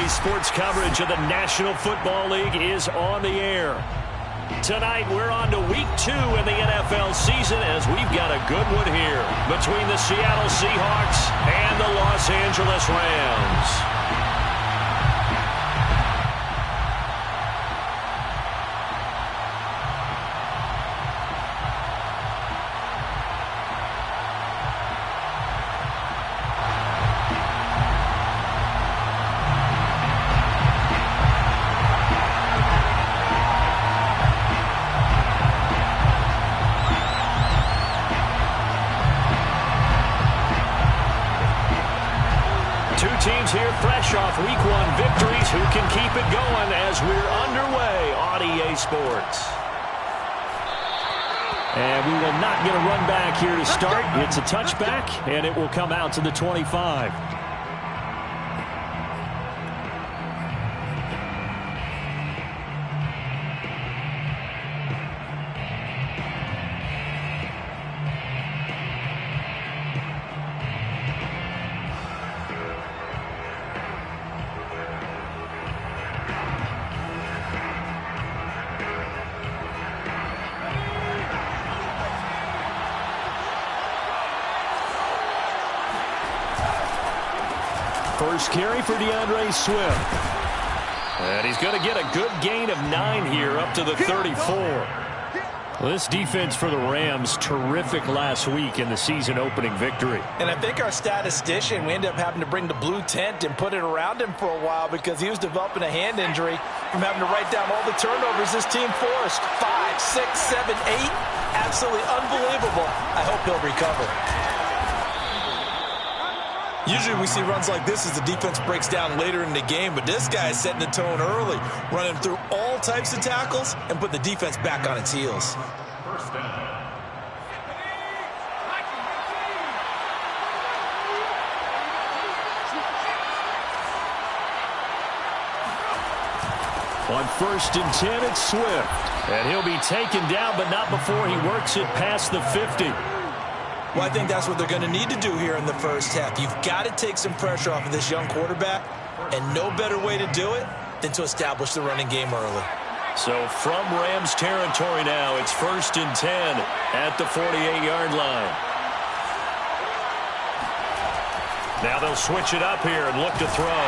Sports coverage of the National Football League is on the air. Tonight, we're on to Week 2 in the NFL season as we've got a good one here between the Seattle Seahawks and the Los Angeles Rams. Teams here fresh off Week 1 victories. Who can keep it going as we're underway on EA Sports? And we will not get a run back here to start. It's a touchback, and it will come out to the 25. First carry for DeAndre Swift. And he's going to get a good gain of 9 here up to the 34. Well, this defense for the Rams, terrific last week in the season-opening victory. And I think our statistician, we ended up having to bring the blue tent and put it around him for a while because he was developing a hand injury from having to write down all the turnovers this team forced. 5, 6, 7, 8. Absolutely unbelievable. I hope he'll recover. Usually we see runs like this as the defense breaks down later in the game, but this guy is setting the tone early, running through all types of tackles and put the defense back on its heels. First down. On 1st and 10, it's Swift. And he'll be taken down, but not before he works it past the 50. Well, I think that's what they're going to need to do here in the first half. You've got to take some pressure off of this young quarterback, and no better way to do it than to establish the running game early. So from Rams territory now, it's 1st and 10 at the 48-yard line. Now they'll switch it up here and look to throw.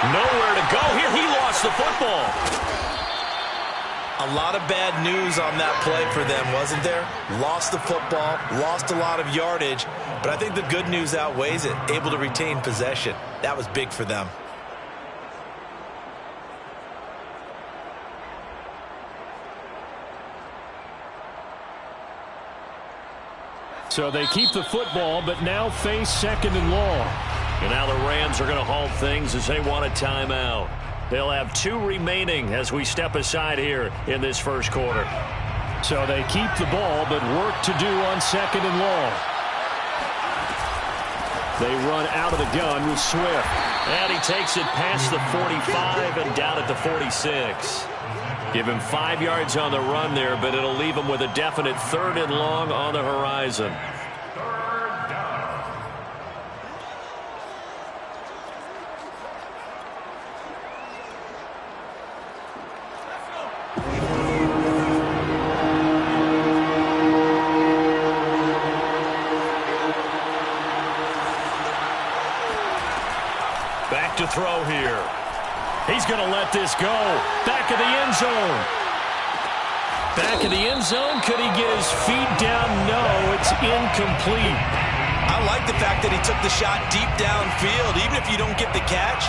Nowhere to go here. He lost the football. A lot of bad news on that play for them, wasn't there? Lost the football, lost a lot of yardage, but I think the good news outweighs it. Able to retain possession. That was big for them. So they keep the football, but now face 2nd and long. And now the Rams are going to halt things as they want a timeout. They'll have 2 remaining as we step aside here in this first quarter. So they keep the ball, but work to do on 2nd and long. They run out of the gun with Swift. And he takes it past the 45 and down at the 46. Give him 5 yards on the run there, but it'll leave him with a definite 3rd and long on the horizon. Back to throw here. He's going to let this go. Back of the end zone. Back of the end zone. Could he get his feet down? No, it's incomplete. I like the fact that he took the shot deep downfield. Even if you don't get the catch,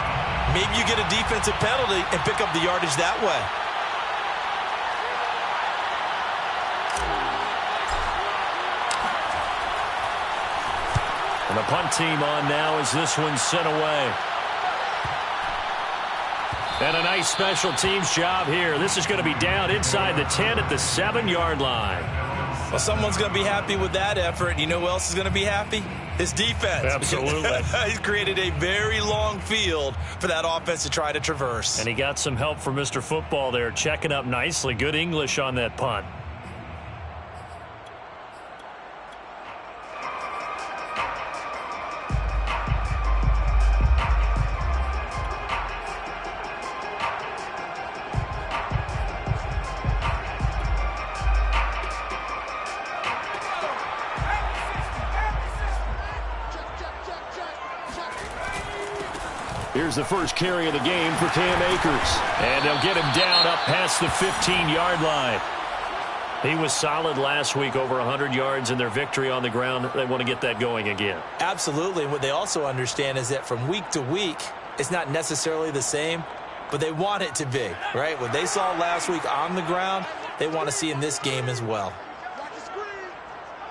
maybe you get a defensive penalty and pick up the yardage that way. And the punt team on now as this one's sent away. And a nice special teams job here. This is going to be down inside the 10 at the 7-yard line. Well, someone's going to be happy with that effort. You know who else is going to be happy? His defense. Absolutely. He's created a very long field for that offense to try to traverse. And he got some help from Mr. Football there, checking up nicely. Good English on that punt. Here's the first carry of the game for Cam Akers. And they'll get him down up past the 15-yard line. He was solid last week, over 100 yards in their victory on the ground. They want to get that going again. Absolutely. What they also understand is that from week to week, it's not necessarily the same, but they want it to be, right? What they saw last week on the ground, they want to see in this game as well. Watch the screen.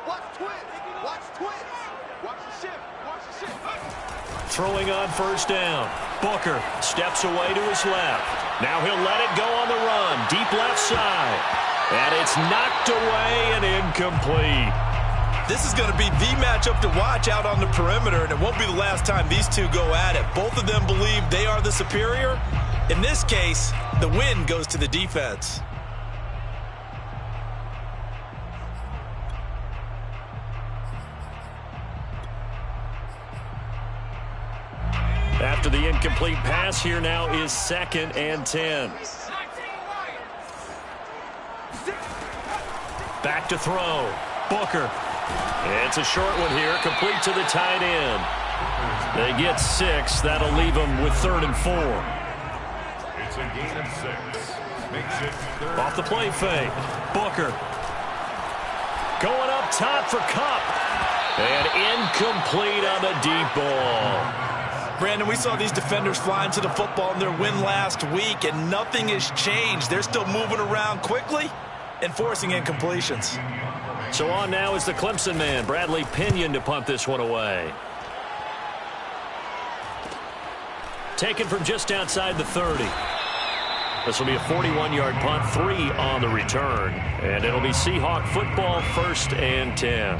Watch twins. Watch twins. Watch the shift. Watch the shift. Throwing on first down. Booker steps away to his left. Now he'll let it go on the run. Deep left side. And it's knocked away and incomplete. This is going to be the matchup to watch out on the perimeter, and it won't be the last time these two go at it. Both of them believe they are the superior. In this case, the win goes to the defense. After the incomplete pass, here now is 2nd and 10. Back to throw. Booker. It's a short one here, complete to the tight end. They get 6. That'll leave them with 3rd and 4. It's a gain of 6. Makes it 3rd. Off the play fake. Booker. Going up top for Cup. And incomplete on the deep ball. Brandon, we saw these defenders flying to the football in their win last week, and nothing has changed. They're still moving around quickly and forcing incompletions. So on now is the Clemson man, Bradley Pinion, to punt this one away. Taken from just outside the 30. This will be a 41-yard punt, 3 on the return. And it'll be Seahawk football, 1st and 10.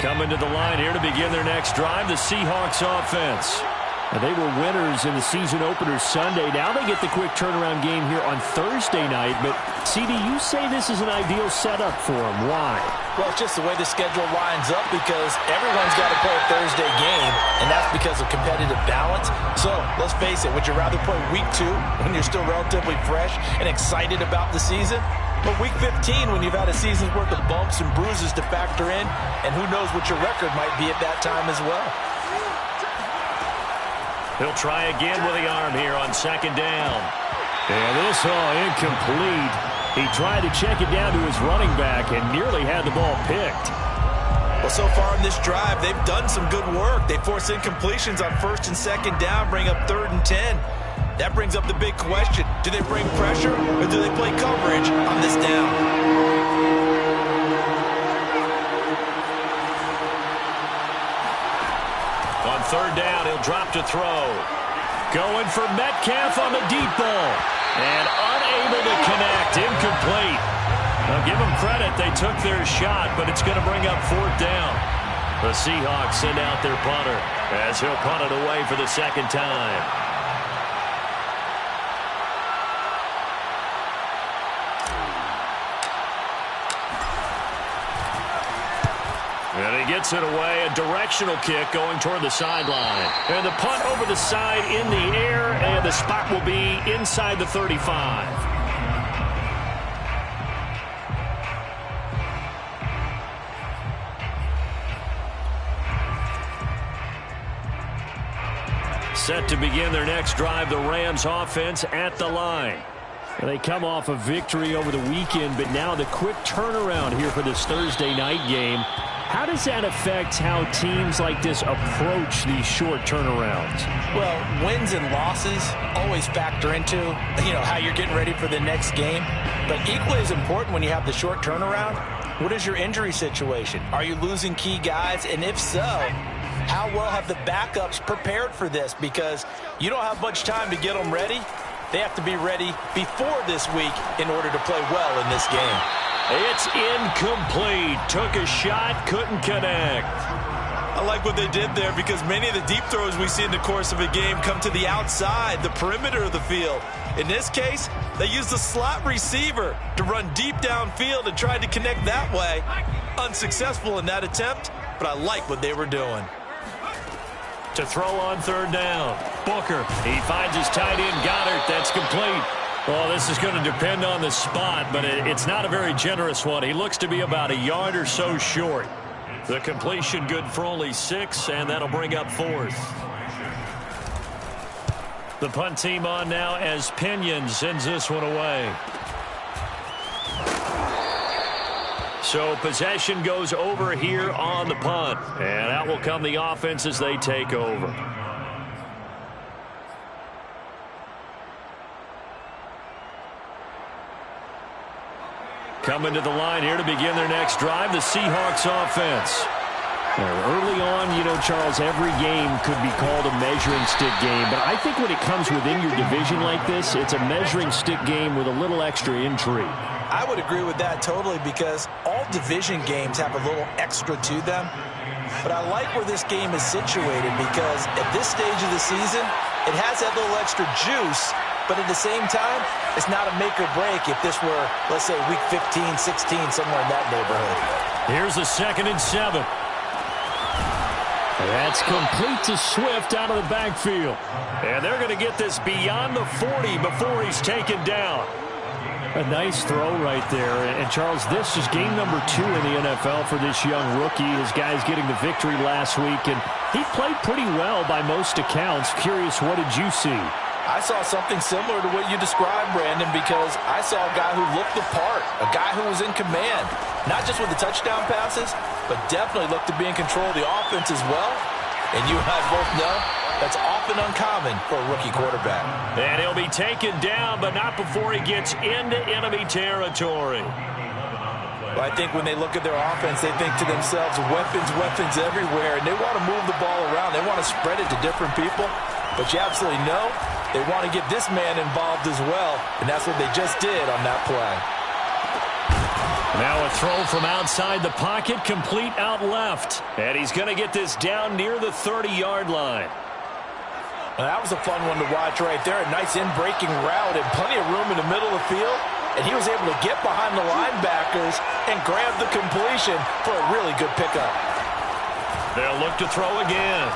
Coming to the line here to begin their next drive, the Seahawks offense. And they were winners in the season opener Sunday. Now they get the quick turnaround game here on Thursday night. But, CD, you say this is an ideal setup for them. Why? Well, it's just the way the schedule lines up because everyone's got to play a Thursday game, and that's because of competitive balance. So, let's face it, would you rather play week 2 when you're still relatively fresh and excited about the season? But week 15 when you've had a season's worth of bumps and bruises to factor in, and who knows what your record might be at that time as well. He'll try again with the arm here on 2nd down. And this incomplete. He tried to check it down to his running back and nearly had the ball picked. Well, so far in this drive, they've done some good work. They force incompletions on 1st and 2nd down, bring up 3rd and 10. That brings up the big question. Do they bring pressure or do they play coverage on this down? On 3rd down, he'll drop to throw. Going for Metcalf on the deep ball. And unable to connect. Incomplete. Now give them credit. They took their shot, but it's going to bring up 4th down. The Seahawks send out their punter as he'll punt it away for the 2nd time. And he gets it away, a directional kick going toward the sideline. And the punt over the side in the air, and the spot will be inside the 35. Set to begin their next drive, the Rams offense at the line. And they come off a victory over the weekend, but now the quick turnaround here for this Thursday night game. How does that affect how teams like this approach these short turnarounds? Well, wins and losses always factor into, how you're getting ready for the next game. But equally as important when you have the short turnaround, what is your injury situation? Are you losing key guys? And if so, how well have the backups prepared for this? Because you don't have much time to get them ready. They have to be ready before this week in order to play well in this game. It's incomplete. Took a shot, couldn't connect. I like what they did there because many of the deep throws we see in the course of a game come to the outside, the perimeter of the field. In this case, they used the slot receiver to run deep downfield and tried to connect that way. Unsuccessful in that attempt, but I like what they were doing. To throw on 3rd down. Booker, he finds his tight end, Goddard. That's complete. Well, this is going to depend on the spot, but it's not a very generous one. He looks to be about a yard or so short. The completion good for only 6, and that'll bring up 4th. The punt team on now as Pinion sends this one away. So possession goes over here on the punt, and out will come the offense as they take over. Coming to the line here to begin their next drive, the Seahawks offense. Early on, Charles, every game could be called a measuring stick game. But I think when it comes within your division like this, it's a measuring stick game with a little extra intrigue. I would agree with that totally because all division games have a little extra to them. But I like where this game is situated because at this stage of the season, it has that little extra juice. But at the same time, it's not a make or break if this were, let's say, week 15, 16, somewhere in that neighborhood. Here's a 2nd and 7. That's complete to Swift out of the backfield. And they're going to get this beyond the 40 before he's taken down. A nice throw right there. And, Charles, this is game number 2 in the NFL for this young rookie. His guys getting the victory last week, and he played pretty well by most accounts. Curious, what did you see? I saw something similar to what you described, Brandon, because I saw a guy who looked the part, a guy who was in command, not just with the touchdown passes, but definitely looked to be in control of the offense as well. And you and I both know that's often uncommon for a rookie quarterback. And he'll be taken down, but not before he gets into enemy territory. Well, I think when they look at their offense, they think to themselves, weapons, weapons everywhere, and they want to move the ball around. They want to spread it to different people, but you absolutely know they want to get this man involved as well, and that's what they just did on that play. Now a throw from outside the pocket, complete out left. And he's going to get this down near the 30-yard line. Well, that was a fun one to watch right there. A nice in-breaking route and plenty of room in the middle of the field. And he was able to get behind the linebackers and grab the completion for a really good pickup. They'll look to throw again.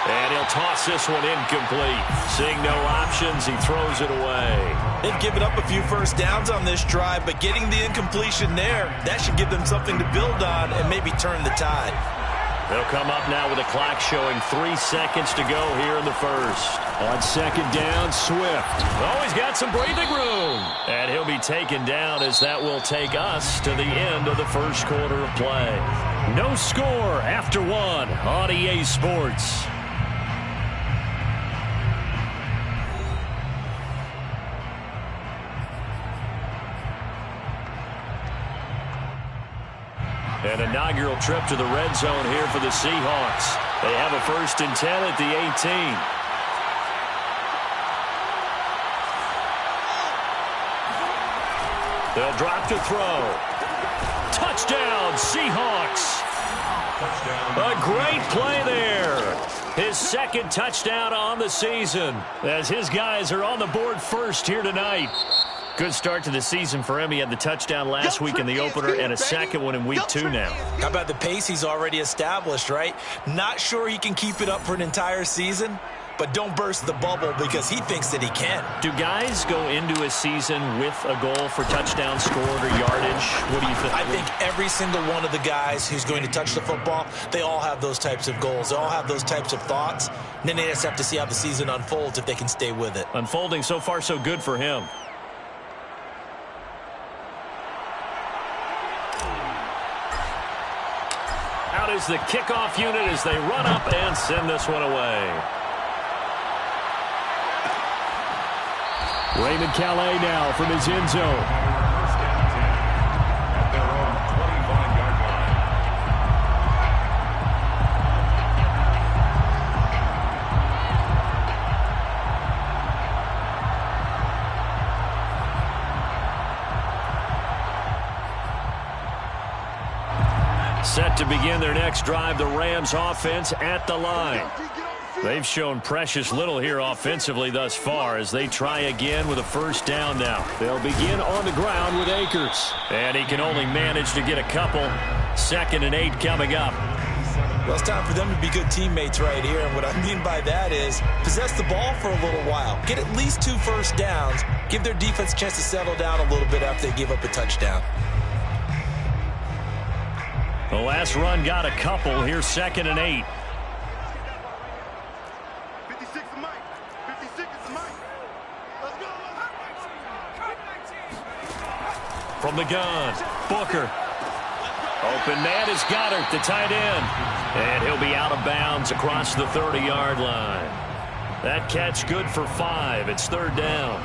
And he'll toss this one incomplete. Seeing no options, he throws it away. They've given up a few first downs on this drive, but getting the incompletion there, that should give them something to build on and maybe turn the tide. They'll come up now with a clock showing 3 seconds to go here in the first. On 2nd down, Swift. Oh, he's got some breathing room. And he'll be taken down as that will take us to the end of the first quarter of play. No score after 1 on EA Sports. An inaugural trip to the red zone here for the Seahawks. They have a 1st and 10 at the 18. They'll drop to throw. Touchdown, Seahawks. A great play there. His 2nd touchdown on the season as his guys are on the board first here tonight. Good start to the season for him. He had the touchdown last week in the opener and a 2nd one in week 2 now. How about the pace he's already established, right? Not sure he can keep it up for an entire season, but don't burst the bubble because he thinks that he can. Do guys go into a season with a goal for touchdown scored or yardage? What do you think? I think every single one of the guys who's going to touch the football, they all have those types of goals. They all have those types of thoughts. And then they just have to see how the season unfolds if they can stay with it. Unfolding so far so good for him. Out is the kickoff unit as they run up and send this one away. Raymond Calais now from his end zone. Set to begin their next drive, the Rams offense at the line. They've shown precious little here offensively thus far as they try again with a 1st down now. They'll begin on the ground with Akers. And he can only manage to get a couple. 2nd and 8 coming up. Well, it's time for them to be good teammates right here. And what I mean by that is possess the ball for a little while. Get at least 2 first downs. Give their defense a chance to settle down a little bit after they give up a touchdown. The last run got a couple. Here's 2nd and 8. 56 is Mike. 56 is Mike. Let's go. From the gun, Booker. Open man is Goddard, the tight end. And he'll be out of bounds across the 30-yard line. That catch good for 5. It's 3rd down.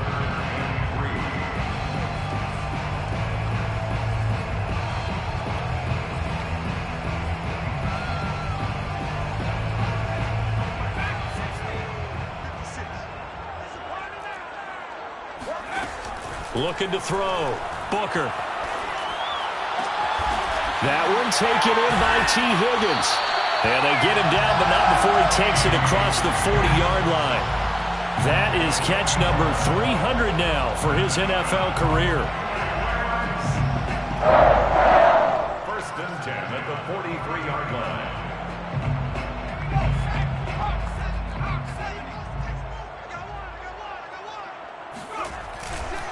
Looking to throw. Booker. That one taken in by T. Higgins. And they get him down, but not before he takes it across the 40-yard line. That is catch number 300 now for his NFL career. 1st and 10 at the 43-yard line.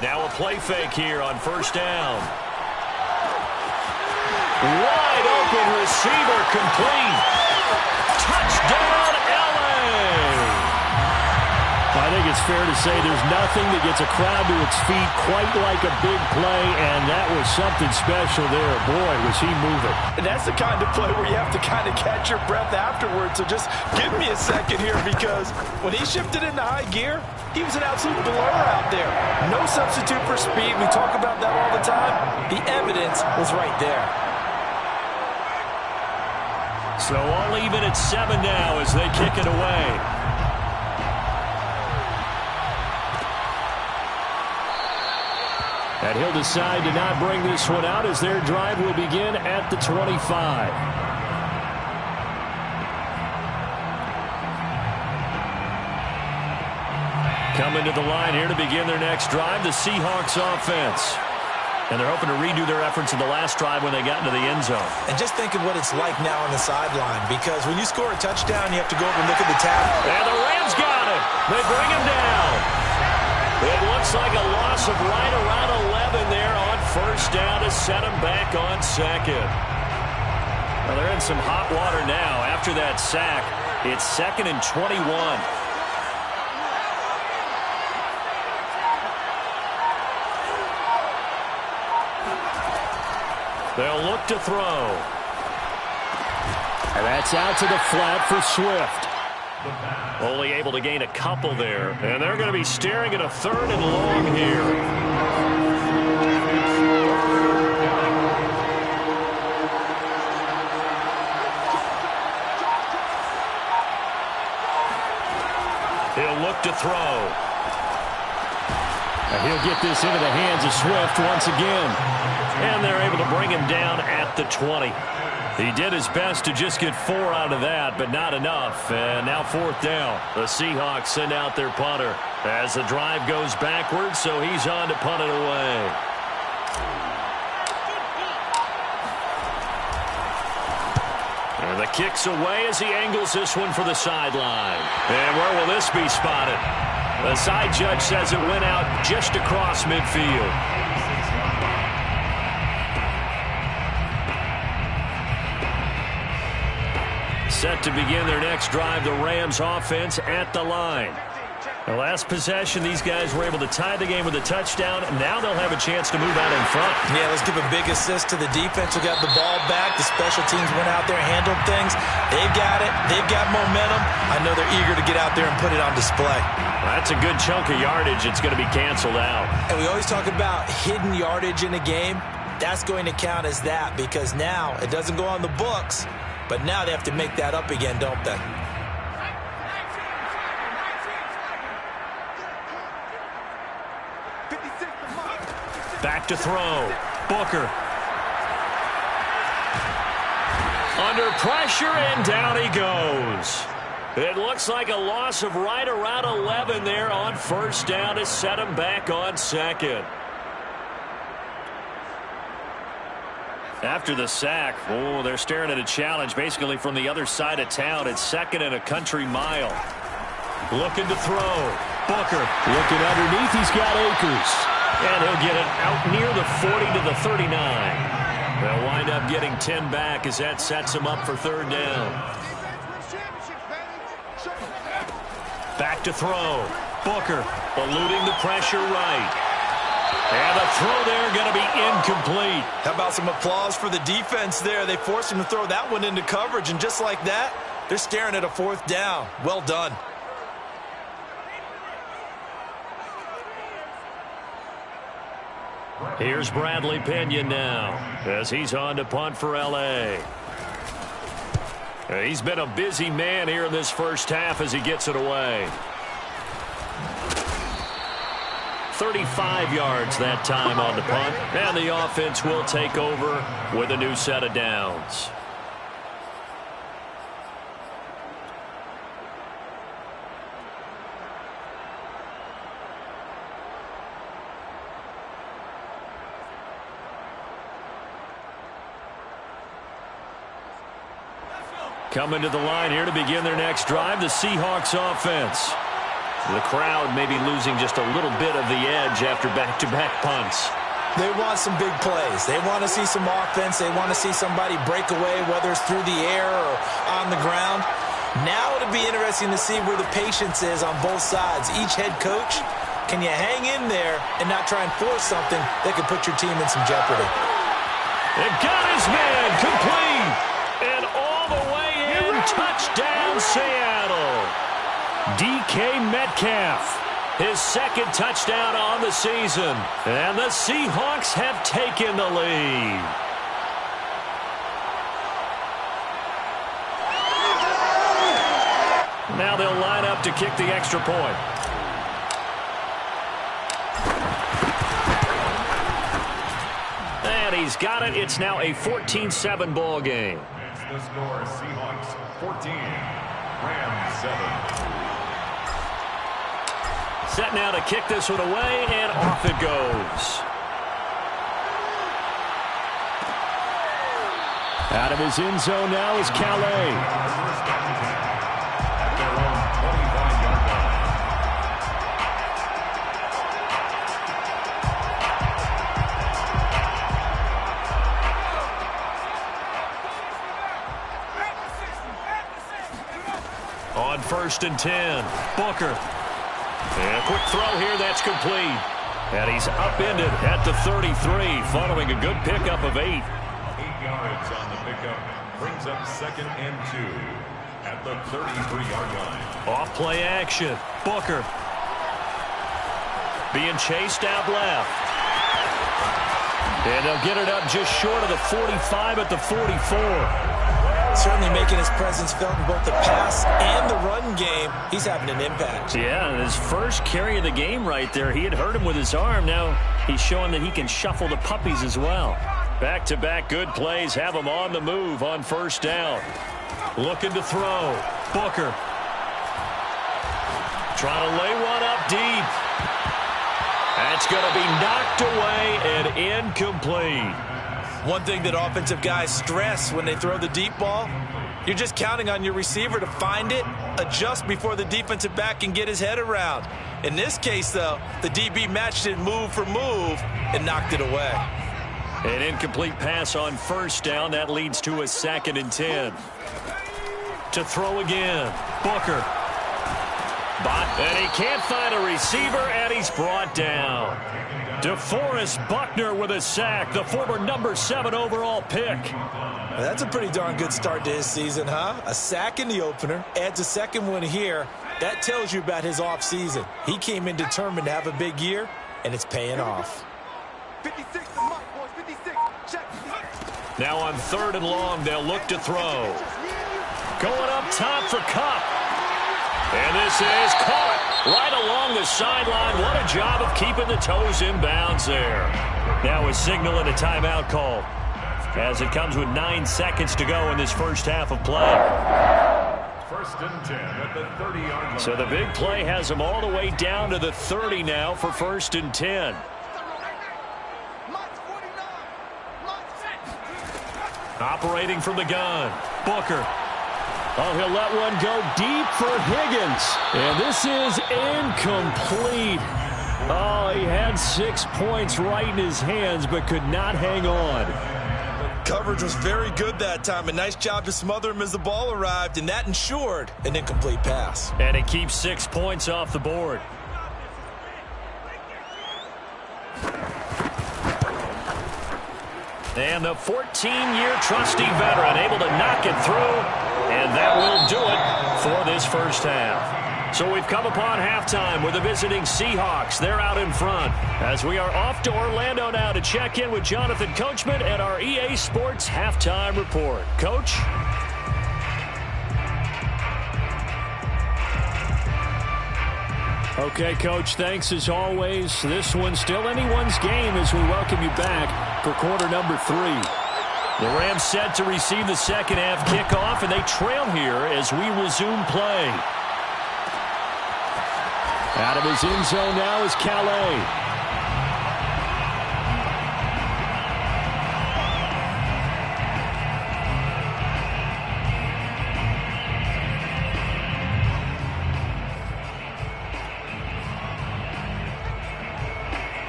Now a play fake here on 1st down. Wide open receiver complete. Touchdown, LA! I think it's fair to say there's nothing that gets a crowd to its feet quite like a big play, and that was something special there. Boy, was he moving. And that's the kind of play where you have to kind of catch your breath afterwards. So just give me a second here, because when he shifted into high gear, he was an absolute blur out there. No substitute for speed. We talk about that all the time. The evidence was right there. So all even at 7 now as they kick it away. And he'll decide to not bring this one out as their drive will begin at the 25. Coming to the line here to begin their next drive, the Seahawks offense. And they're hoping to redo their efforts in the last drive when they got into the end zone. And just think of what it's like now on the sideline, because when you score a touchdown, you have to go over and look at the tab. And the Rams got it. They bring him down. It looks like a loss of right around 11 there on 1st down to set him back on 2nd. Well, they're in some hot water now. After that sack, it's 2nd and 21. They'll look to throw. And that's out to the flat for Swift. Only able to gain a couple there. And they're going to be staring at a 3rd and long here. He'll look to throw. And he'll get this into the hands of Swift once again. And they're able to bring him down at the 20. He did his best to just get 4 out of that, but not enough. And now 4th down. The Seahawks send out their punter as the drive goes backwards, so he's on to punt it away. And the kick's away as he angles this one for the sideline. And where will this be spotted? The side judge says it went out just across midfield. Set to begin their next drive, the Rams offense at the line. The last possession, these guys were able to tie the game with a touchdown. Now they'll have a chance to move out in front. Yeah, let's give a big assist to the defense who got the ball back. The special teams went out there, handled things. They've got it. They've got momentum. I know they're eager to get out there and put it on display. That's a good chunk of yardage. It's going to be canceled out. And we always talk about hidden yardage in a game. That's going to count as that, because now it doesn't go on the books, but now they have to make that up again, don't they? Back to throw. Booker. Under pressure, and down he goes. It looks like a loss of right around 11 there on 1st down to set him back on 2nd. After the sack, they're staring at a challenge basically from the other side of town. It's 2nd and a country mile. Looking to throw. Booker. Looking underneath, he's got Akers. And he'll get it out near the 40 to the 39. They'll wind up getting 10 back as that sets them up for third down. Back to throw. Booker eluding the pressure right. And the throw there going to be incomplete. How about some applause for the defense there? They forced him to throw that one into coverage, and just like that, they're staring at a fourth down. Well done. Here's Bradley Pinion now as he's on to punt for L.A. He's been a busy man here in this first half as he gets it away. 35 yards that time on the punt, and the offense will take over with a new set of downs. Coming to the line here to begin their next drive, the Seahawks offense. The crowd may be losing just a little bit of the edge after back-to-back punts. They want some big plays. They want to see some offense. They want to see somebody break away, whether it's through the air or on the ground. Now it'll be interesting to see where the patience is on both sides. Each head coach, can you hang in there and not try and force something that could put your team in some jeopardy? It got his man complete. And all the way in, touchdown Seattle. DK Metcalf, his second touchdown on the season. And the Seahawks have taken the lead. Now they'll line up to kick the extra point. And he's got it. It's now a 14-7 ball game. It's the score, Seahawks 14, Rams 7. Set now to kick this one away, and off it goes. Out of his end zone now is Calais. At their own 25-yard line. On 1st and 10, Booker. And a quick throw here, that's complete. And he's upended at the 33, following a good pickup of 8. 8 yards on the pickup brings up 2nd and 2 at the 33-yard line. Off play action, Booker. Being chased out left. And they'll get it up just short of the 45 at the 44. Certainly making his presence felt in both the pass and the run game. He's having an impact. Yeah, his first carry of the game right there. He had hurt him with his arm. Now he's showing that he can shuffle the puppies as well. Back-to-back good plays have him on the move on 1st down. Looking to throw. Booker. Trying to lay one up deep. That's going to be knocked away and incomplete. One thing that offensive guys stress when they throw the deep ball, you're just counting on your receiver to find it, adjust before the defensive back can get his head around. In this case, though, the DB matched it move for move and knocked it away. An incomplete pass on 1st down. That leads to a 2nd and 10. To throw again, Booker. And he can't find a receiver, and he's brought down. DeForest Buckner with a sack, the former number 7 overall pick. That's a pretty darn good start to his season, huh? A sack in the opener, adds a second one here. That tells you about his offseason. He came in determined to have a big year, and it's paying off. 56 to Mike, boys. 56. Check. Now on 3rd and long, they'll look to throw. Going up top for Kupp. And this is caught right along the sideline. What a job of keeping the toes in bounds there. Now a signal and a timeout call as it comes with 9 seconds to go in this first half of play. 1st and 10 at the 30-yard line. So the big play has them all the way down to the 30 now for 1st and 10. Operating from the gun, Booker. Oh, he'll let one go deep for Higgins. And this is incomplete. Oh, he had 6 points right in his hands, but could not hang on. Coverage was very good that time. A nice job to smother him as the ball arrived, and that ensured an incomplete pass. And it keeps 6 points off the board. And the 14-year trusty veteran able to knock it through, and that will do it for this first half. So we've come upon halftime with the visiting Seahawks. They're out in front as we are off to Orlando now to check in with Jonathan Coachman at our EA Sports Halftime Report. Coach? Okay, Coach, thanks as always. This one's still anyone's game as we welcome you back for quarter number 3. The Rams set to receive the second half kickoff, and they trail here as we resume play. Out of his end zone now is Calais.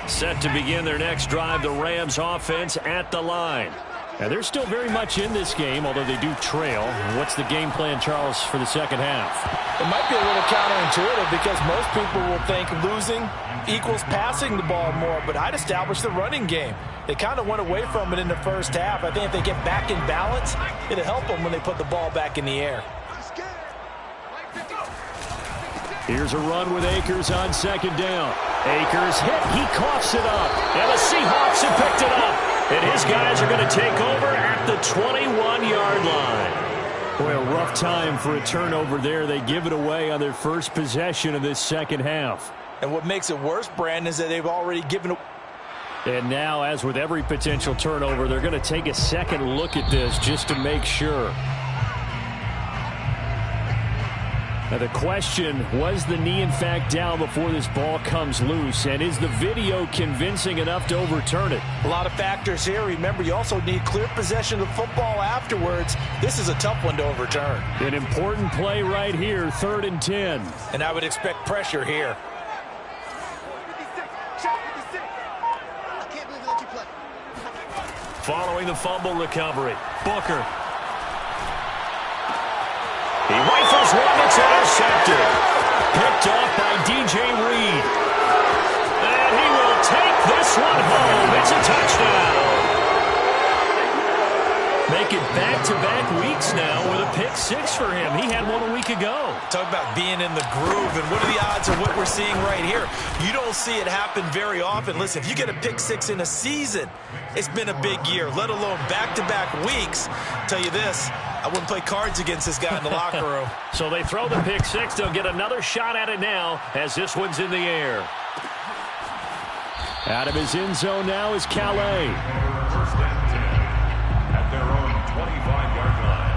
Set to begin their next drive, the Rams offense at the line. And they're still very much in this game, although they do trail. What's the game plan, Charles, for the second half? It might be a little counterintuitive because most people will think losing equals passing the ball more, but I'd establish the running game. They kind of went away from it in the first half. I think if they get back in balance, it'll help them when they put the ball back in the air. Here's a run with Akers on second down. Akers hit. He coughs it up. And the Seahawks have picked it up. And his guys are going to take over at the 21-yard line. Boy, a rough time for a turnover there. They give it away on their first possession of this second half. And what makes it worse, Brandon, is that they've already given it. And now, as with every potential turnover, they're going to take a second look at this just to make sure. Now the question, was the knee in fact down before this ball comes loose? And is the video convincing enough to overturn it? A lot of factors here. Remember, you also need clear possession of football afterwards. This is a tough one to overturn. An important play right here, 3rd and 10. And I would expect pressure here. Following the fumble recovery, Booker. He rifles one that's intercepted. Picked off by DJ Reed. And he will take this one home. It's a touchdown. Make it back-to-back weeks now with a pick 6 for him. He had one a week ago. Talk about being in the groove, and what are the odds of what we're seeing right here? You don't see it happen very often. Listen, if you get a pick 6 in a season, it's been a big year, let alone back-to-back weeks. Tell you this, I wouldn't play cards against this guy in the locker room. So they throw the pick 6. They'll get another shot at it now as this one's in the air. Out of his end zone now is Calais. First and 10 at their own 25-yard line.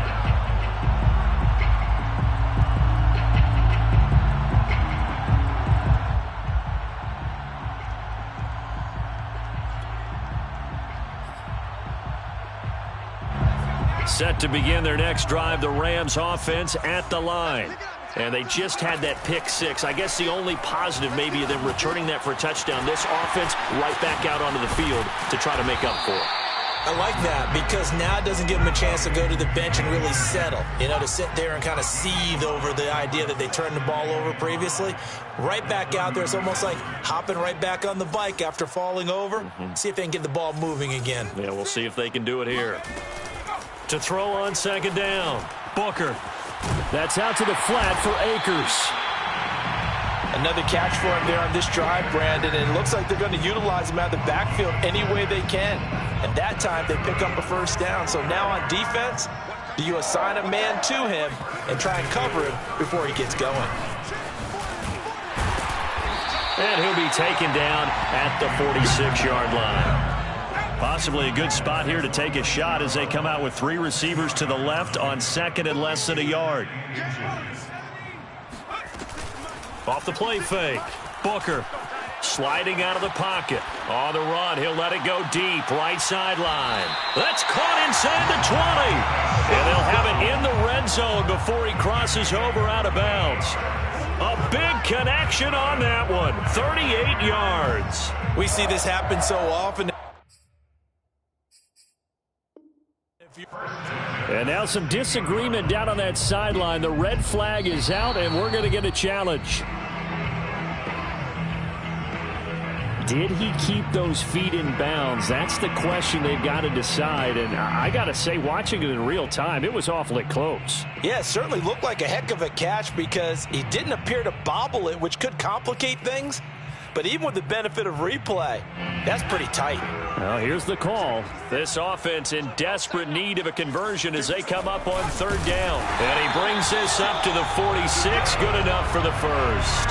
Set to begin their next drive, the Rams offense at the line. And they just had that pick 6. I guess the only positive maybe of them returning that for a touchdown. This offense right back out onto the field to try to make up for it. I like that because now it doesn't give them a chance to go to the bench and really settle. You know, to sit there and kind of seethe over the idea that they turned the ball over previously. Right back out there. It's almost like hopping right back on the bike after falling over. See if they can get the ball moving again. Yeah, we'll see if they can do it here. To throw on second down, Booker. That's out to the flat for Akers. Another catch for him there on this drive, Brandon, and it looks like they're going to utilize him out of the backfield any way they can. And that time they pick up a first down. So now on defense, do you assign a man to him and try and cover him before he gets going? And he'll be taken down at the 46-yard line. Possibly a good spot here to take a shot as they come out with 3 receivers to the left on second and less than a yard. Off the play fake, Booker sliding out of the pocket. On the run, he'll let it go deep, right sideline. That's caught inside the 20. And they'll have it in the red zone before he crosses over out of bounds. A big connection on that one, 38 yards. We see this happen so often. And now some disagreement down on that sideline. The red flag is out, and we're going to get a challenge. Did he keep those feet in bounds? That's the question they've got to decide. And I got to say, watching it in real time, it was awfully close. Yeah, it certainly looked like a heck of a catch because he didn't appear to bobble it, which could complicate things. But even with the benefit of replay, that's pretty tight. Well, here's the call. This offense in desperate need of a conversion as they come up on third down. And he brings this up to the 46. Good enough for the first.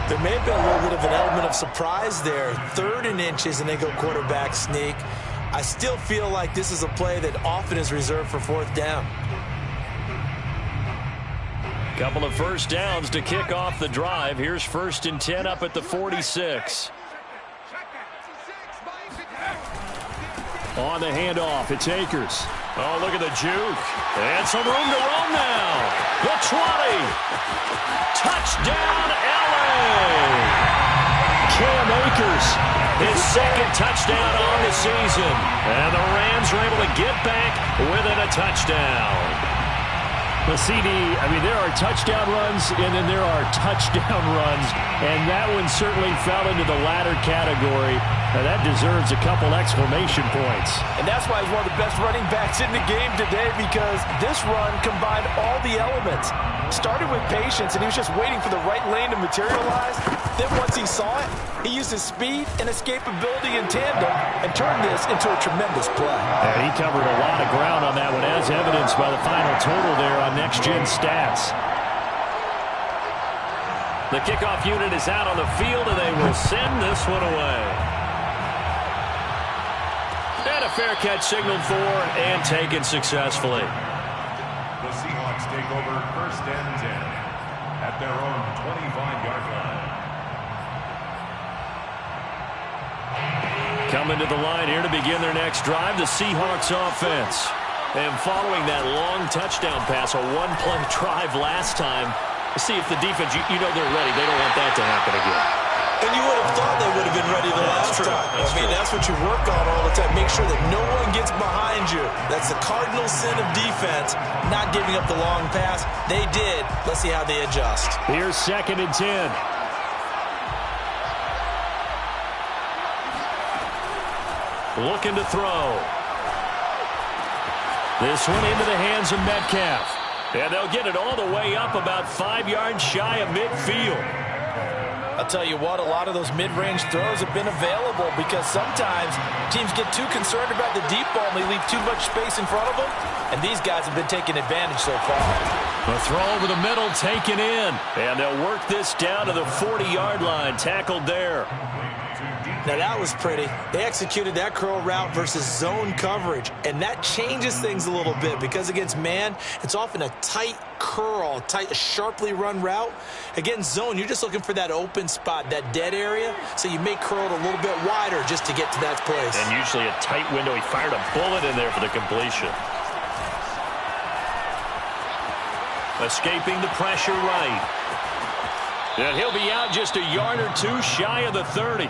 There may have been a little bit of an element of surprise there. 3rd and inches, and they go quarterback sneak. I still feel like this is a play that often is reserved for 4th down. Couple of first downs to kick off the drive. Here's 1st and 10 up at the 46. On the handoff, it's Akers. Oh, look at the juke. And some room to run now. The 20. Touchdown, LA. Cam Akers. His 2nd touchdown on the season. And the Rams are able to get back within a touchdown. Well, CD, I mean, there are touchdown runs, and then there are touchdown runs, and that one certainly fell into the latter category. Now, that deserves a couple exclamation points. And that's why he's one of the best running backs in the game today, because this run combined all the elements. Started with patience, and he was just waiting for the right lane to materialize. Then once he saw it, he used his speed and escapability in tandem and turned this into a tremendous play. And he covered a lot of ground on that one, as evidenced by the final total there on next-gen stats. The kickoff unit is out on the field, and they will send this one away. And a fair catch signaled for and taken successfully. The Seahawks take over 1st and 10 at their own 25-yard line. Coming to the line here to begin their next drive, the Seahawks offense. And following that long touchdown pass, a one-play drive last time, see if the defense, you know they're ready. They don't want that to happen again. And you would have thought they would have been ready the last time. That's what you work on all the time. Make sure that no one gets behind you. That's the cardinal sin of defense, not giving up the long pass. They did. Let's see how they adjust. Here's 2nd and 10. Looking to throw. This one into the hands of Metcalf. And they'll get it all the way up about 5 yards shy of midfield. I'll tell you what, a lot of those mid-range throws have been available because sometimes teams get too concerned about the deep ball and they leave too much space in front of them. And these guys have been taking advantage so far. The throw over the middle taken in. And they'll work this down to the 40-yard line. Tackled there. Now that was pretty. They executed that curl route versus zone coverage, and that changes things a little bit because against man, it's often a tight curl, a sharply run route. Against zone, you're just looking for that open spot, that dead area, so you may curl it a little bit wider just to get to that place. And usually a tight window. He fired a bullet in there for the completion. Escaping the pressure right. And he'll be out just a yard or two shy of the 30.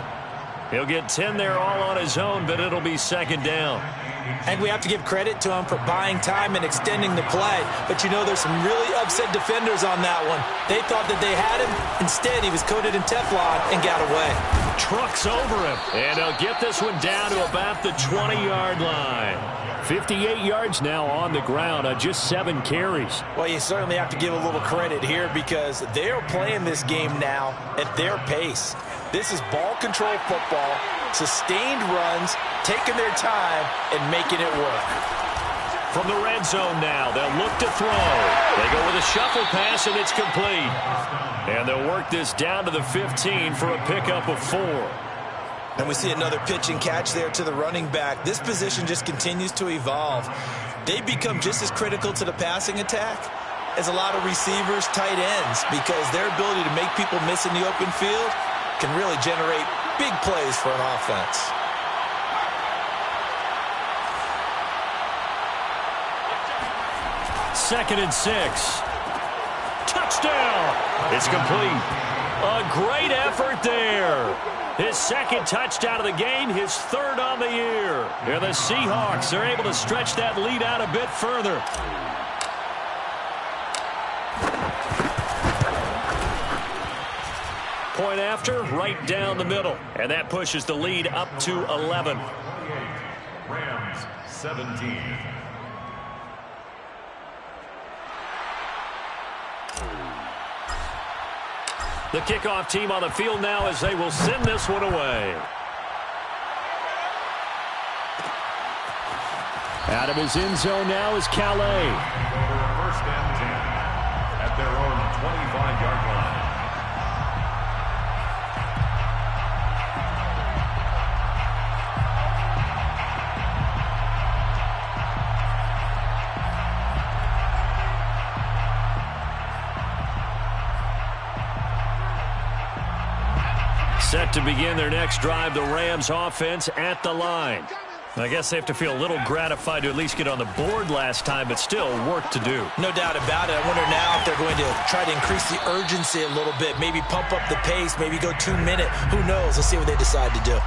He'll get 10 there all on his own, but it'll be 2nd down. And we have to give credit to him for buying time and extending the play. But, you know, there's some really upset defenders on that one. They thought that they had him. Instead, he was coated in Teflon and got away. Trucks over him. And he'll get this one down to about the 20-yard line. 58 yards now on the ground on just 7 carries. Well, you certainly have to give a little credit here because they're playing this game now at their pace. This is ball control football, sustained runs, taking their time, and making it work. From the red zone now, they'll look to throw. They go with a shuffle pass, and it's complete. And they'll work this down to the 15 for a pickup of 4. And we see another pitch and catch there to the running back. This position just continues to evolve. They become just as critical to the passing attack as a lot of receivers, tight ends, because their ability to make people miss in the open field can really generate big plays for an offense. Second and 6. Touchdown! It's complete. A great effort there. His second touchdown of the game, his third on the year. And the Seahawks are able to stretch that lead out a bit further. Point after, right down the middle. And that pushes the lead up to 11. Rams 17. The kickoff team on the field now as they will send this one away. Out of his end zone now is Calais. First and 10 at their own 25-yard line. Set to begin their next drive, the Rams offense at the line. I guess they have to feel a little gratified to at least get on the board last time, but still work to do. No doubt about it. I wonder now if they're going to try to increase the urgency a little bit, maybe pump up the pace, maybe go 2 minute. Who knows? Let's see what they decide to do.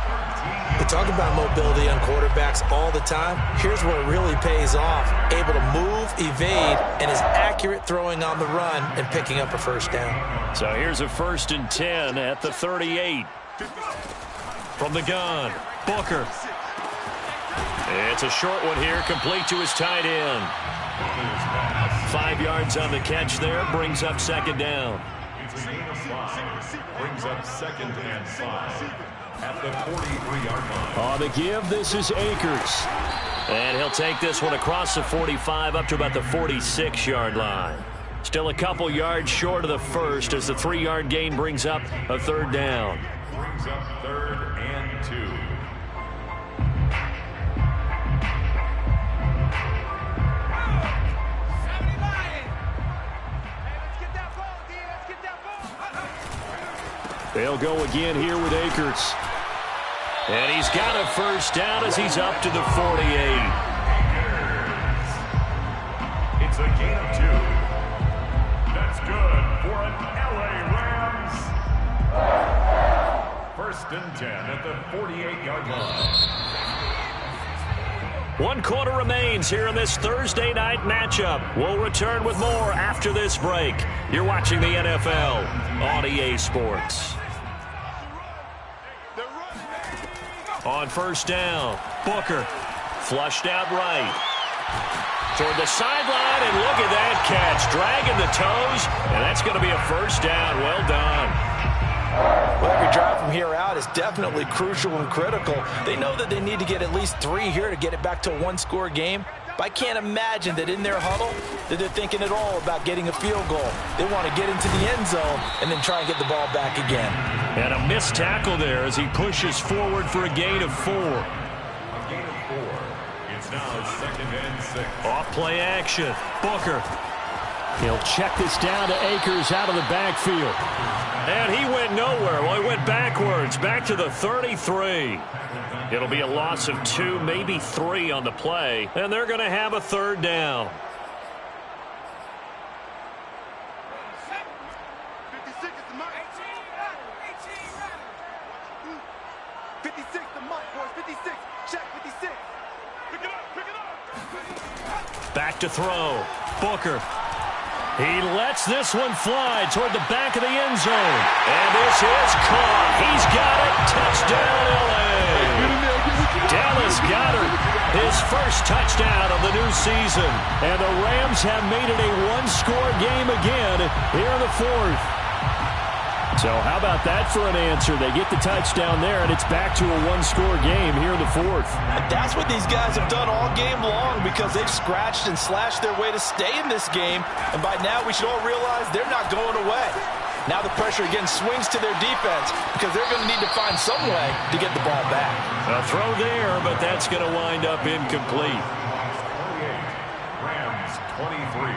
We talk about mobility on quarterbacks all the time. Here's where it really pays off. Able to move, evade, and is accurate throwing on the run and picking up a first down. So here's a 1st and 10 at the 38. From the gun, Booker. It's a short one here, complete to his tight end. 5 yards on the catch there, brings up 2nd down. It's a gain of 5. Brings up 2nd and 5 at the 43-yard line. On the give, this is Akers. And he'll take this one across the 45 up to about the 46-yard line. Still a couple yards short of the first as the 3-yard gain brings up a 3rd down. Brings up 3rd and 2. They'll go again here with Akers. And he's got a first down as he's up to the 48. It's a gain of 2. That's good for an LA Rams. 1st and 10 at the 48-yard line. 1 quarter remains here in this Thursday night matchup. We'll return with more after this break. You're watching the NFL on EA Sports. On 1st down, Booker flushed out right. Toward the sideline, and look at that catch. Dragging the toes, and that's going to be a first down. Well done. Well, every drive from here out is definitely crucial and critical. They know that they need to get at least 3 here to get it back to a 1-score game. But I can't imagine that in their huddle that they're thinking at all about getting a field goal. They want to get into the end zone and then try and get the ball back again. And a missed tackle there as he pushes forward for a gain of 4. A gain of 4. It's now 2nd and 6. Off play action. Booker. He'll check this down to Akers out of the backfield. And he went nowhere. Well, he went backwards, back to the 33. It'll be a loss of 2, maybe 3 on the play, and they're going to have a 3rd down. 56 is the mark. 56 the mark, boys. 56. Check 56. Pick it up. Pick it up. Back to throw. Booker. He lets this one fly toward the back of the end zone. And this is caught. He's got it. Touchdown, L.A. Dallas Goedert, his first touchdown of the new season. And the Rams have made it a 1-score game again here in the 4th. So how about that for an answer? They get the touchdown there, and it's back to a 1-score game here in the 4th. That's what these guys have done all game long because they've scratched and slashed their way to stay in this game. And by now, we should all realize they're not going away. Now the pressure again swings to their defense because they're going to need to find some way to get the ball back. A throw there, but that's going to wind up incomplete. 28. Rams 23.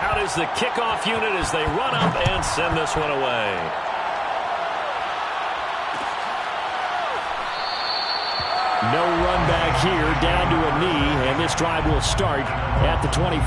Out is the kickoff unit as they run up and send this one away. No run back here, down to a knee, and this drive will start at the 25.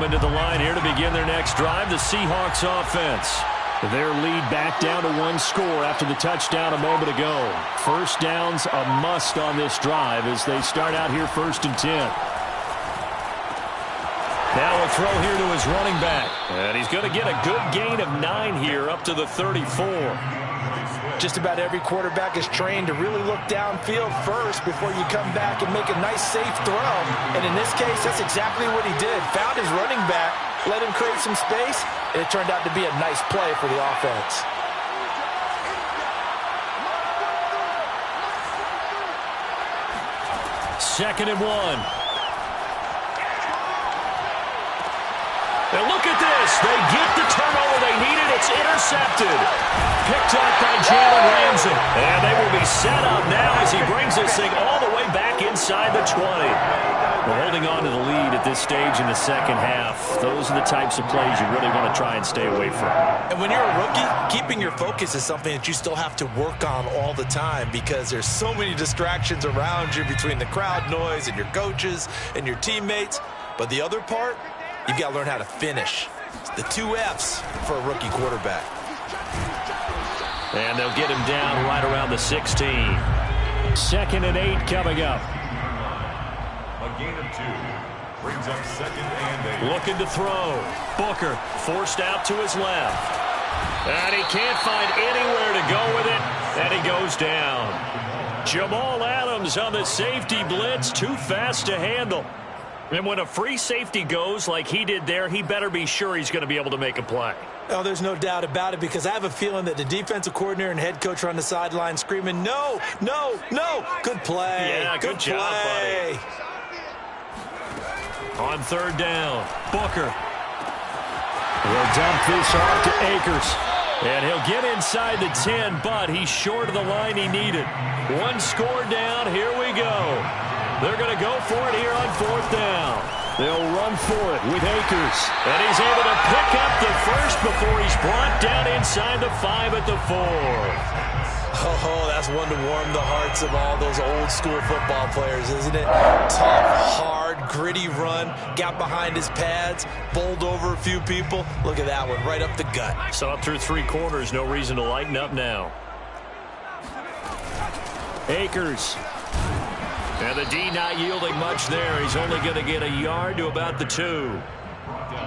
Coming to the line here to begin their next drive, the Seahawks offense. Their lead back down to one score after the touchdown a moment ago. First down's a must on this drive as they start out here 1st and 10. Now a throw here to his running back. And he's going to get a good gain of 9 here up to the 34. Just about every quarterback is trained to really look downfield first before you come back and make a nice, safe throw. And in this case, that's exactly what he did. Found his running back, let him create some space, and it turned out to be a nice play for the offense. Second and 1. And look at this. They get the turnover they needed. It's intercepted. Picked up by Jalen Ramsey. And they will be set up now as he brings this thing all the way back inside the 20. We're holding on to the lead at this stage in the second half. Those are the types of plays you really want to try and stay away from. And when you're a rookie, keeping your focus is something that you still have to work on all the time because there's so many distractions around you between the crowd noise and your coaches and your teammates. But the other part, you've got to learn how to finish. It's the 2 F's for a rookie quarterback. And they'll get him down right around the 16. 2nd and 8 coming up. A gain of 2 brings up 2nd and 8. Looking to throw. Booker forced out to his left. And he can't find anywhere to go with it. And he goes down. Jamal Adams on the safety blitz. Too fast to handle. And when a free safety goes like he did there, he better be sure he's going to be able to make a play. Oh, there's no doubt about it because I have a feeling that the defensive coordinator and head coach are on the sideline screaming, no, no, no. Good play. Yeah, good job, buddy. On 3rd down, Booker. Will dump this off to Akers. And he'll get inside the 10, but he's short of the line he needed. 1 score down. Here we go. They're going to go for it here on 4th down. They'll run for it with Akers. And he's able to pick up the first before he's brought down inside the 5 at the 4. Oh, that's one to warm the hearts of all those old school football players, isn't it? Tough, hard, gritty run. Got behind his pads, bowled over a few people. Look at that one, right up the gut. Saw it through 3 quarters. No reason to lighten up now. Akers. And the D not yielding much there. He's only going to get a yard to about the 2.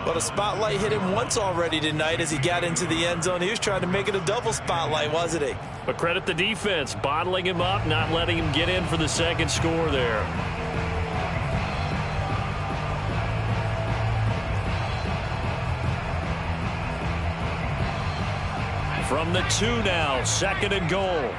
But a spotlight hit him once already tonight as he got into the end zone. He was trying to make it a double spotlight, wasn't he? But credit the defense, bottling him up, not letting him get in for the 2nd score there. From the 2 now, 2nd and goal.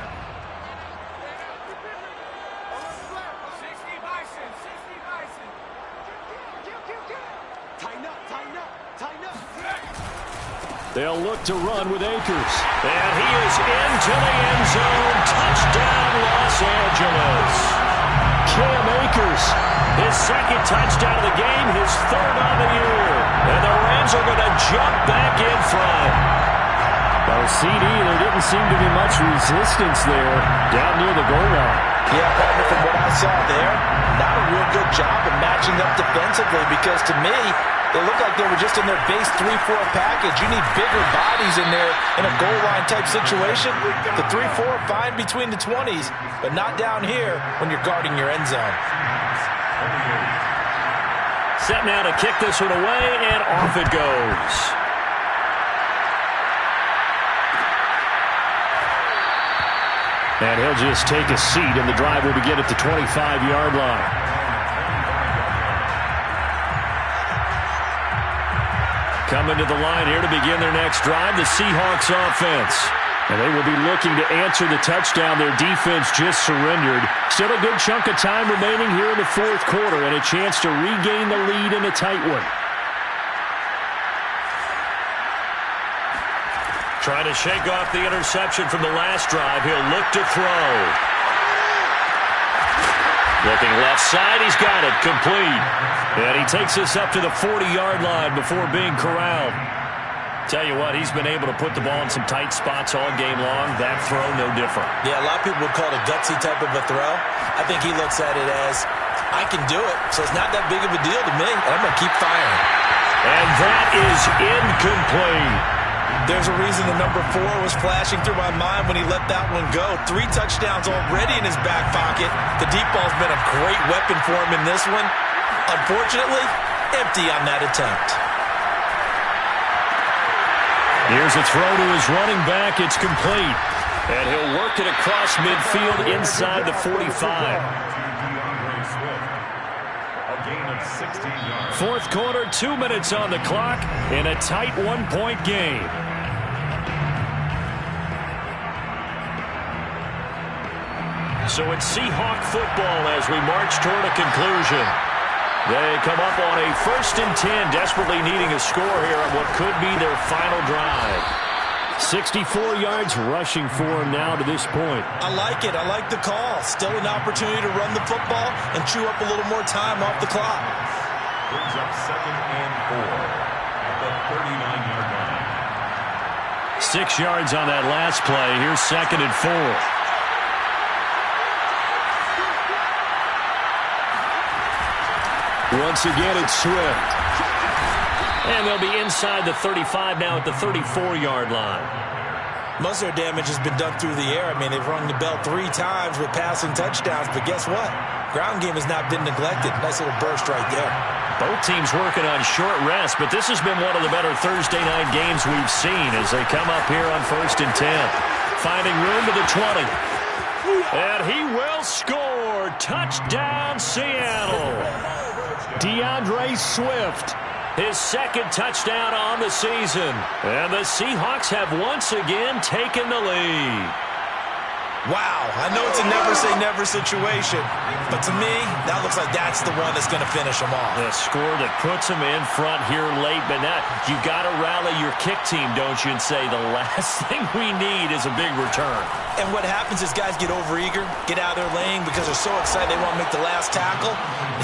They'll look to run with Akers. And he is into the end zone. Touchdown, Los Angeles. Cam Akers, his 2nd touchdown of the game, his 3rd on the year. And the Rams are going to jump back in front. Well, CD, there didn't seem to be much resistance there down near the goal line. Yeah, partner, from what I saw there, not a real good job of matching up defensively because to me, they look like they were just in their base 3-4 package. You need bigger bodies in there in a goal line type situation. The 3-4 fine between the 20s, but not down here when you're guarding your end zone. Set now to kick this one away, and off it goes. And he'll just take a seat, and the drive will begin at the 25-yard line. Coming to the line here to begin their next drive, the Seahawks offense. And they will be looking to answer the touchdown their defense just surrendered. Still a good chunk of time remaining here in the 4th quarter and a chance to regain the lead in a tight one. Trying to shake off the interception from the last drive. He'll look to throw. Looking left side, he's got it, complete. And he takes this up to the 40-yard line before being corralled. Tell you what, he's been able to put the ball in some tight spots all game long. That throw, no different. Yeah, a lot of people would call it a gutsy type of a throw. I think he looks at it as, I can do it, so it's not that big of a deal to me, and I'm going to keep firing. And that is incomplete. There's a reason the number 4 was flashing through my mind when he let that one go. 3 touchdowns already in his back pocket. The deep ball's been a great weapon for him in this one. Unfortunately, empty on that attempt. Here's a throw to his running back. It's complete. And he'll work it across midfield inside the 45. Fourth quarter, 2 minutes on the clock in a tight 1-point game. So it's Seahawk football as we march toward a conclusion. They come up on a 1st and 10, desperately needing a score here on what could be their final drive. 64 yards rushing for him now to this point. I like it. I like the call. Still an opportunity to run the football and chew up a little more time off the clock. Brings up 2nd and 4 at the 39-yard line. 6 yards on that last play. Here's 2nd and 4. Once again, it's Swift. And they'll be inside the 35 now at the 34-yard line. Most of their damage has been done through the air. I mean, they've rung the bell 3 times with passing touchdowns, but guess what? Ground game has not been neglected. Nice little burst right there. Both teams working on short rest, but this has been one of the better Thursday night games we've seen as they come up here on 1st and 10. Finding room to the 20. And he will score. Touchdown, Seattle. DeAndre Swift, his 2nd touchdown on the season. And the Seahawks have once again taken the lead. Wow, I know it's a never-say-never situation, but to me, that looks like that's the one that's going to finish them off. The score that puts them in front here late, but now you got to rally your kick team, don't you, and say the last thing we need is a big return. And what happens is guys get overeager, get out of their lane because they're so excited they want to make the last tackle.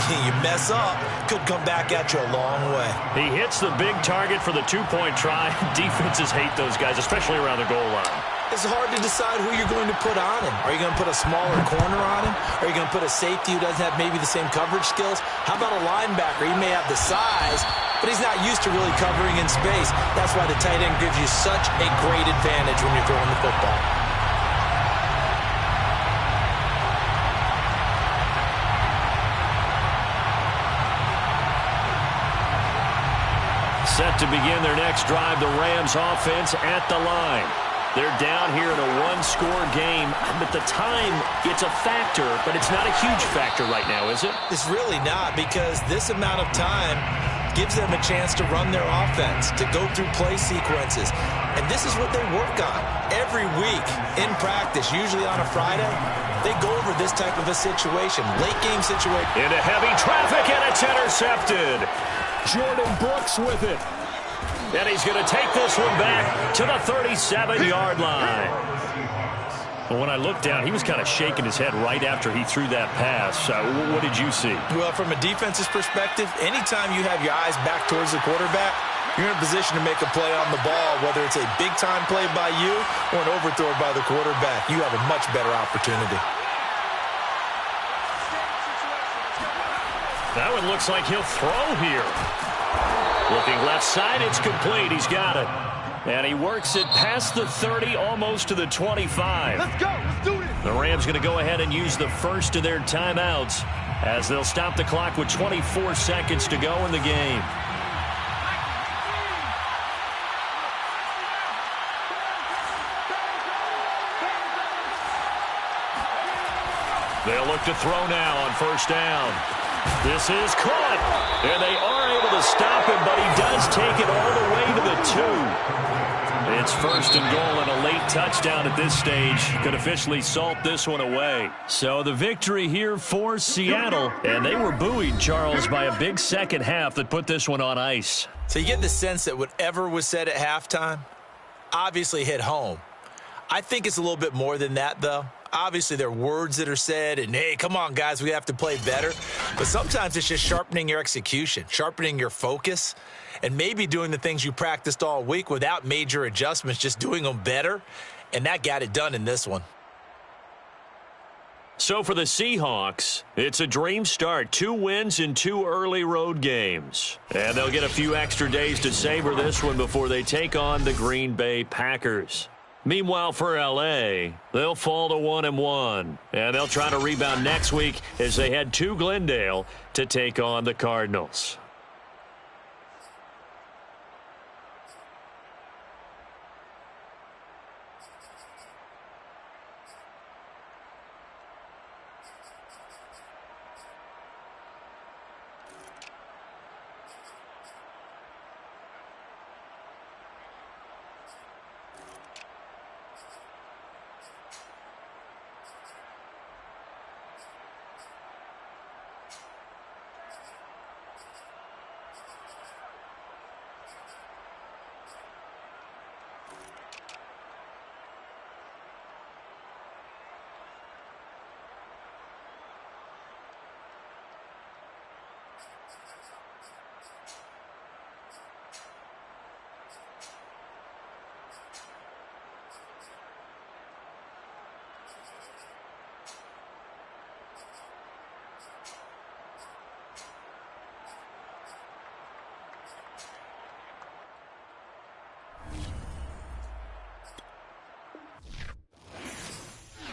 You mess up, could come back at you a long way. He hits the big target for the 2-point try. Defenses hate those guys, especially around the goal line. It's hard to decide who you're going to put on him. Are you going to put a smaller corner on him? Are you going to put a safety who doesn't have maybe the same coverage skills? How about a linebacker? He may have the size, but he's not used to really covering in space. That's why the tight end gives you such a great advantage when you're throwing the football. Set to begin their next drive, the Rams offense at the line. They're down here in a 1-score game. But the time, it's a factor, but it's not a huge factor right now, is it? It's really not, because this amount of time gives them a chance to run their offense, to go through play sequences. And this is what they work on every week in practice, usually on a Friday. They go over this type of a situation, late game situation. Into heavy traffic, and it's intercepted. Jordan Brooks with it. And he's going to take this one back to the 37-yard line. Well, when I looked down, he was kind of shaking his head right after he threw that pass. What did you see? Well, from a defense's perspective, anytime you have your eyes back towards the quarterback, you're in a position to make a play on the ball, whether it's a big-time play by you or an overthrow by the quarterback. You have a much better opportunity. That one looks like he'll throw here. Looking left side, it's complete. He's got it. And he works it past the 30, almost to the 25. Let's go. Let's do this. The Rams going to go ahead and use the first of their timeouts as they'll stop the clock with 24 seconds to go in the game. They'll look to throw now on 1st down. This is caught, and they are able to stop him, but he does take it all the way to the 2. It's 1st and goal, and a late touchdown at this stage could officially salt this one away. So the victory here for Seattle, and they were buoyed, Charles, by a big second half that put this one on ice. So you get the sense that whatever was said at halftime obviously hit home. I think it's a little bit more than that, though. Obviously, there are words that are said, and, hey, come on, guys, we have to play better. But sometimes it's just sharpening your execution, sharpening your focus, and maybe doing the things you practiced all week without major adjustments, just doing them better. And that got it done in this one. So for the Seahawks, it's a dream start. 2 wins in 2 early road games. And they'll get a few extra days to savor this one before they take on the Green Bay Packers. Meanwhile, for L.A., they'll fall to 1-1. And they'll try to rebound next week as they head to Glendale to take on the Cardinals.